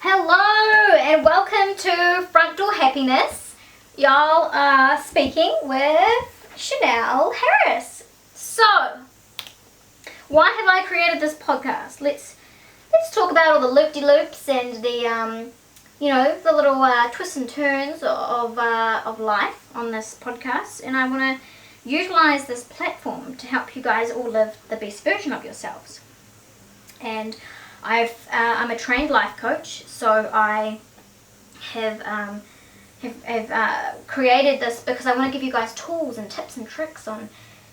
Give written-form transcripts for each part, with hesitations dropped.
Hello and welcome to Front Door Happiness. Y'all are speaking with Chanel Harris. So, why have I created this podcast? Let's talk about all the loop-de-loops and the the little twists and turns of life on this podcast. And I want to utilize this platform to help you guys all live the best version of yourselves. And I'm a trained life coach, so I have created this because I want to give you guys tools and tips and tricks on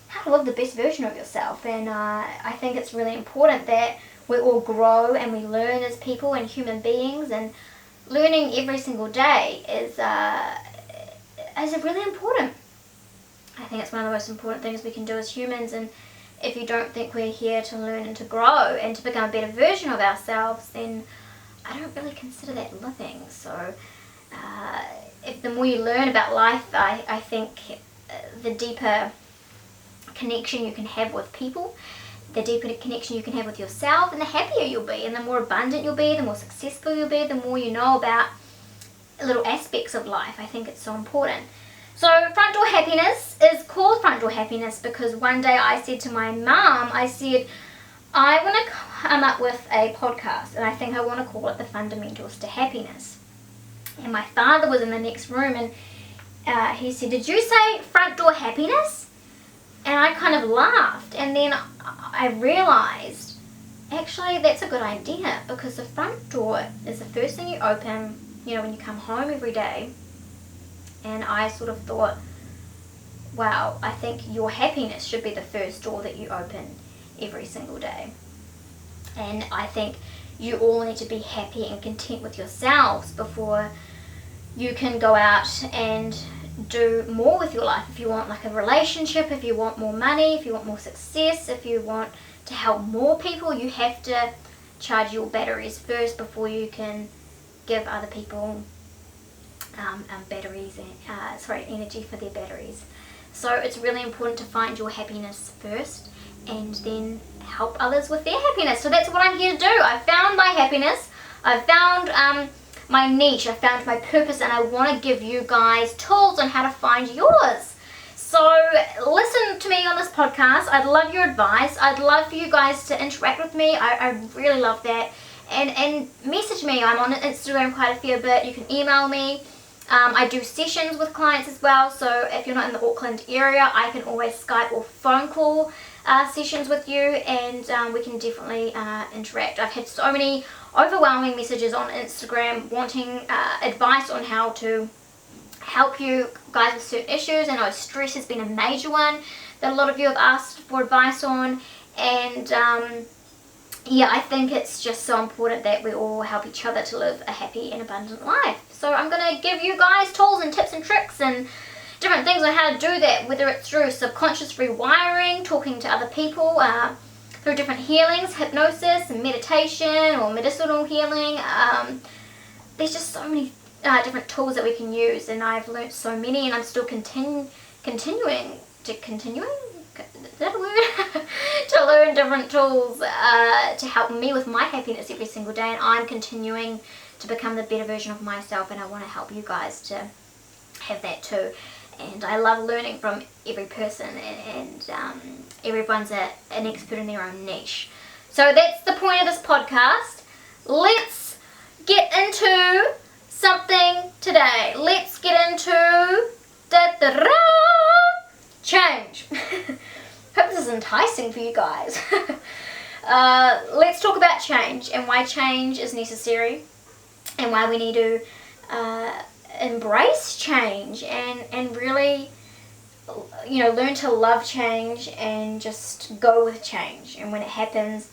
how to live the best version of yourself. And I think it's really important that we all grow and we learn as people and human beings, and learning every single day is really important. I think it's one of the most important things we can do as humans, and if you don't think we're here to learn and to grow and to become a better version of ourselves, then I don't really consider that living. So if the more you learn about life, I think the deeper connection you can have with people, the deeper connection you can have with yourself, and the happier you'll be, and the more abundant you'll be, the more successful you'll be, the more you know about little aspects of life. I think it's so important. So Front Door Happiness is called Front Door Happiness because one day I said to my mum, I said, I want to come up with a podcast, and I think I want to call it The Fundamentals to Happiness. And my father was in the next room, and he said, did you say Front Door Happiness? And I kind of laughed, and then I realized, actually that's a good idea, because the front door is the first thing you open, when you come home every day. And I sort of thought, wow, I think your happiness should be the first door that you open every single day. And I think you all need to be happy and content with yourselves before you can go out and do more with your life. If you want like a relationship, if you want more money, if you want more success, if you want to help more people, you have to charge your batteries first before you can give other people energy for their batteries. So it's really important to find your happiness first and then help others with their happiness. So that's what I'm here to do. I found my happiness, I found my niche, I found my purpose, and I want to give you guys tools on how to find yours. So listen to me on this podcast. I'd love your advice. I'd love for you guys to interact with me. I really love that. And message me. I'm on Instagram quite a fair bit. You can email me. I do sessions with clients as well, so if you're not in the Auckland area, I can always Skype or phone call sessions with you, and we can definitely interact. I've had so many overwhelming messages on Instagram wanting advice on how to help you guys with certain issues. I know stress has been a major one that a lot of you have asked for advice on, and I think it's just so important that we all help each other to live a happy and abundant life. So I'm going to give you guys tools and tips and tricks and different things on how to do that, whether it's through subconscious rewiring, talking to other people, through different healings, hypnosis and meditation, or medicinal healing. There's just so many different tools that we can use, and I've learnt so many, and I'm still continuing is that a word? to learn different tools to help me with my happiness every single day, and I'm continuing to become the better version of myself, and I want to help you guys to have that too. And I love learning from every person, and everyone's an expert in their own niche. So that's the point of this podcast. Let's get into something today. Let's get into change. Hope this is enticing for you guys. Let's talk about change and why change is necessary, and why we need to embrace change and really learn to love change and just go with change. And when it happens,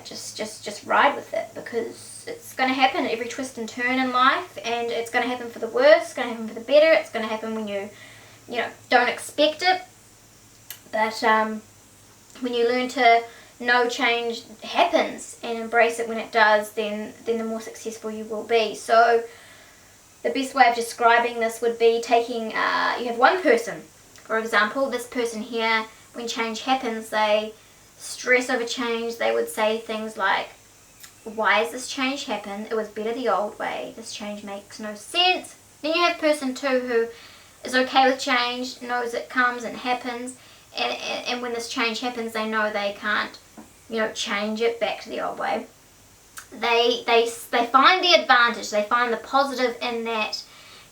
just ride with it, because it's going to happen at every twist and turn in life, and it's going to happen for the worse, it's going to happen for the better, it's going to happen when you don't expect it. But when you learn to know change happens and embrace it when it does, then the more successful you will be. So the best way of describing this would be taking, you have one person, for example, this person here, when change happens, they stress over change. They would say things like, why has this change happened? It was better the old way. This change makes no sense. Then you have person 2 who is okay with change, knows it comes and happens, and when this change happens, they know they can't, change it back to the old way. They find the advantage, they find the positive in that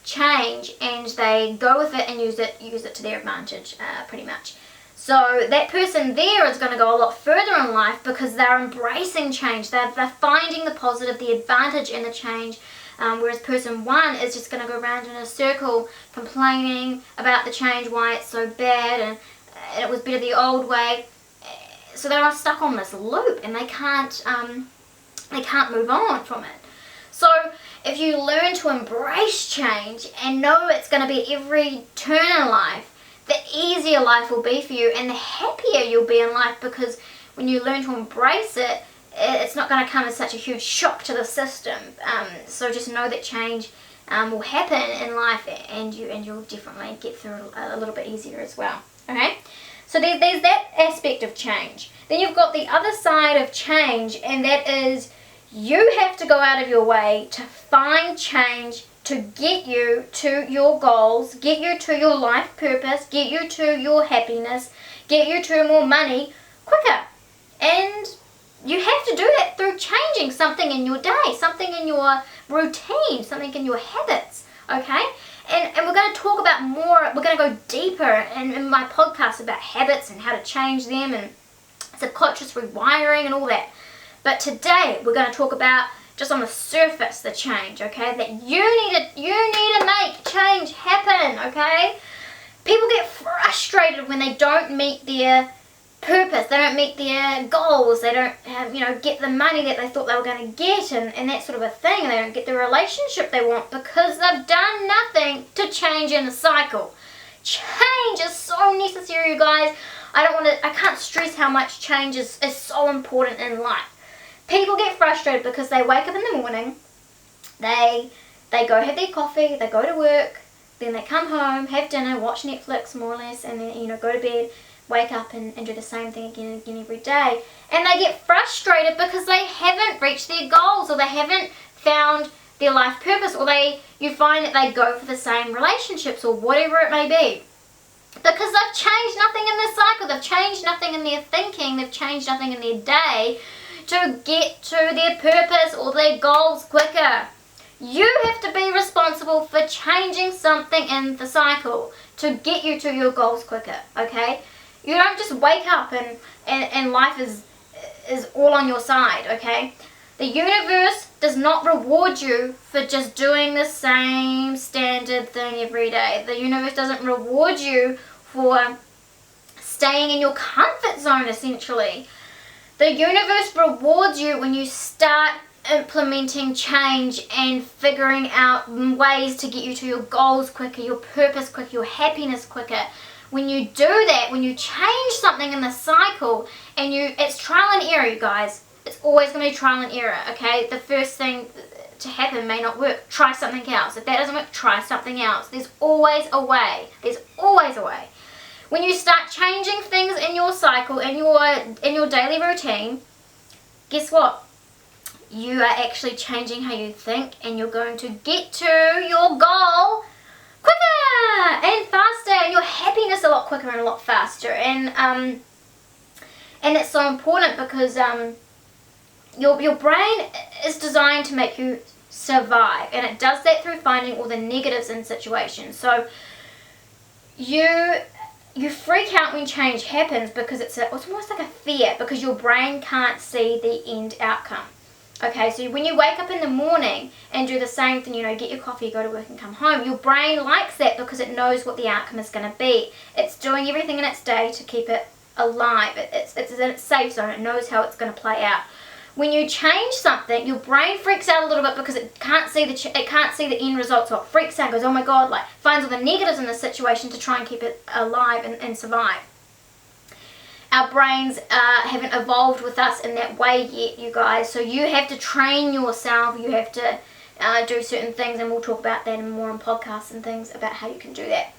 change, and they go with it and use it to their advantage, pretty much. So that person there is going to go a lot further in life because they're embracing change. They're finding the positive, the advantage in the change. Whereas person 1 is just going to go around in a circle complaining about the change, why it's so bad, and it was better the old way. So they're stuck on this loop, and they can't move on from it. So if you learn to embrace change and know it's going to be every turn in life, the easier life will be for you and the happier you'll be in life, because when you learn to embrace it, it's not going to come as such a huge shock to the system. So just know that change will happen in life, and you'll definitely get through it a little bit easier as well. Okay, so there's that aspect of change. Then you've got the other side of change, and that is you have to go out of your way to find change to get you to your goals, get you to your life purpose, get you to your happiness, get you to more money quicker. And you have to do that through changing something in your day, something in your routine, something in your habits, okay? And we're going to talk about more, we're going to go deeper in my podcast about habits and how to change them and subconscious rewiring and all that. But today we're going to talk about just on the surface the change, okay? That you need to make change happen, okay? People get frustrated when they don't meet their purpose, they don't meet their goals, they don't have, get the money that they thought they were going to get and that sort of a thing, and they don't get the relationship they want because they've done nothing to change in a cycle. Change is so necessary, you guys. I can't stress how much change is so important in life. People get frustrated because they wake up in the morning, they go have their coffee, they go to work, then they come home, have dinner, watch Netflix more or less, and then go to bed, wake up and do the same thing again and again every day. And they get frustrated because they haven't reached their goals, or they haven't found their life purpose, or you find that they go for the same relationships or whatever it may be. Because they've changed nothing in their cycle, they've changed nothing in their thinking, they've changed nothing in their day to get to their purpose or their goals quicker. You have to be responsible for changing something in the cycle to get you to your goals quicker, okay? You don't just wake up and life is all on your side, okay? The universe does not reward you for just doing the same standard thing every day. The universe doesn't reward you for staying in your comfort zone, essentially. The universe rewards you when you start implementing change and figuring out ways to get you to your goals quicker, your purpose quicker, your happiness quicker. When you do that, when you change something in the cycle, and it's trial and error, you guys. It's always going to be trial and error, okay? The first thing to happen may not work. Try something else. If that doesn't work, try something else. There's always a way. There's always a way. When you start changing things in your cycle, in your daily routine, guess what? You are actually changing how you think, and you're going to get to your goal quicker and faster, and your happiness a lot quicker and a lot faster. And it's so important because your brain is designed to make you survive, and it does that through finding all the negatives in situations. So you freak out when change happens because it's almost like a fear, because your brain can't see the end outcome. Okay, so when you wake up in the morning and do the same thing, get your coffee, go to work and come home, your brain likes that because it knows what the outcome is going to be. It's doing everything in its day to keep it alive. It's in its safe zone. It knows how it's going to play out. When you change something, your brain freaks out a little bit because it can't see the end result, so it freaks out and goes, oh my god, finds all the negatives in the situation to try and keep it alive and survive. Our brains haven't evolved with us in that way yet, you guys, so you have to train yourself, you have to do certain things, and we'll talk about that more in podcasts and things about how you can do that.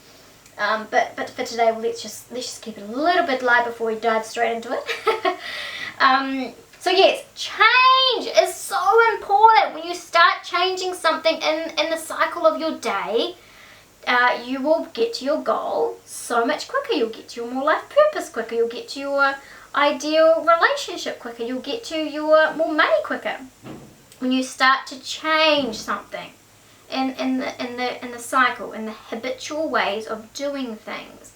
But for today, let's just keep it a little bit light before we dive straight into it. So yes, change is so important. When you start changing something in the cycle of your day, you will get to your goal so much quicker. You'll get to your more life purpose quicker. You'll get to your ideal relationship quicker. You'll get to your more money quicker. When you start to change something in the cycle, in the habitual ways of doing things.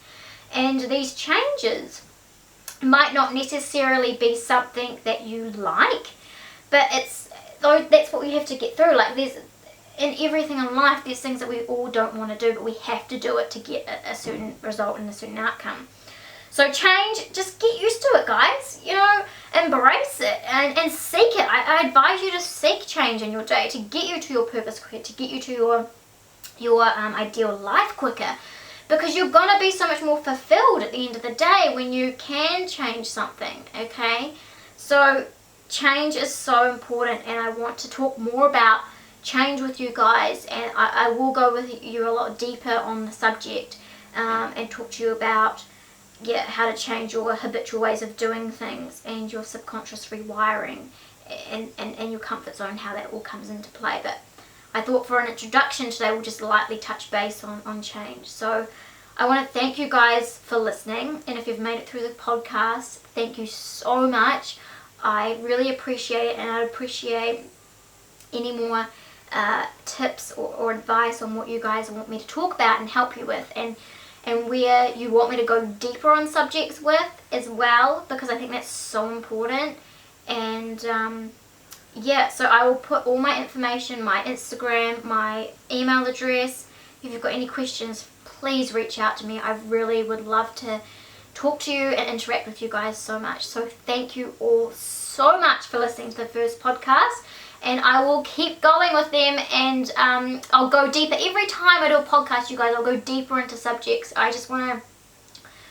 And these changes might not necessarily be something that you like, but that's what we have to get through. Like, there's, in everything in life, there's things that we all don't want to do, but we have to do it to get a certain result and a certain outcome. So change, just get used to it, guys. You know, embrace it and seek it. I advise you to seek change in your day to get you to your purpose quicker, to get you to your ideal life quicker. Because you're going to be so much more fulfilled at the end of the day when you can change something, okay? So change is so important, and I want to talk more about change with you guys, and I will go with you a lot deeper on the subject and talk to you about how to change your habitual ways of doing things and your subconscious rewiring and your comfort zone, how that all comes into play. But I thought for an introduction today we'll just lightly touch base on change. So I want to thank you guys for listening, and if you've made it through the podcast, thank you so much. I really appreciate it, and I'd appreciate any more tips or advice on what you guys want me to talk about and help you with, and where you want me to go deeper on subjects with as well, because I think that's so important. And so I will put all my information, my Instagram, my email address. If you've got any questions, please reach out to me. I really would love to talk to you and interact with you guys so much. So thank you all so much for listening to the first podcast, and I will keep going with them, and I'll go deeper. Every time I do a podcast, you guys, I'll go deeper into subjects. I just want to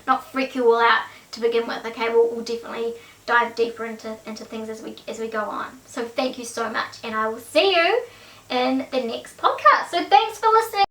not freak you all out to begin with, okay? We'll definitely dive deeper into things as we go on. So thank you so much, and I will see you in the next podcast. So thanks for listening.